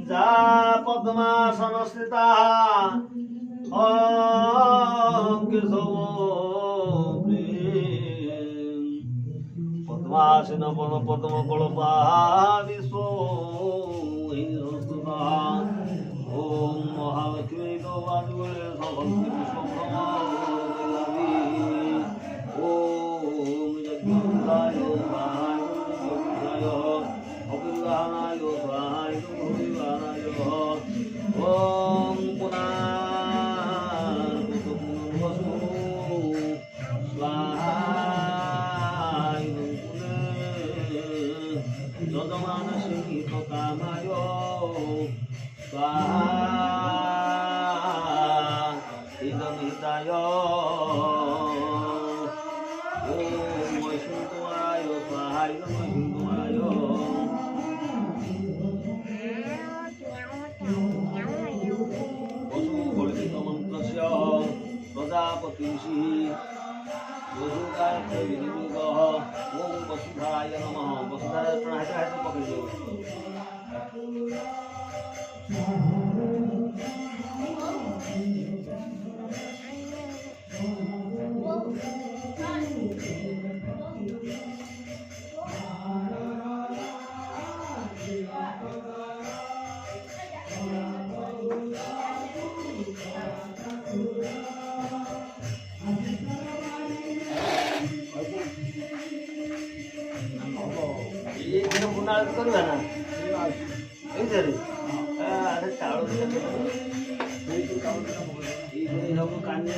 जा पद्मासन स्थिता पद्मासन पद पद्म कल्पादिशो ओम महालक्ष्मी तो बाजुले भक्ति ओम यज्ञाय स्वाहाय अभिलानाय स्वाहाय भूमिवानाय ओम पुनावसु स्वाहाय यजमान सिंह कामाय स्वाहा इदमिताय ओम वैष्णवाय स्वाहा इदमिताय वसुगणितमन्त्रस्य प्रजापतिषि वसुगायत्री विनियोगः ओम वसुधाय नमः वसुधाय प्रणाय पकड़ो ये पुनाल करवा ना इधर अरे चावल ये सब कान्या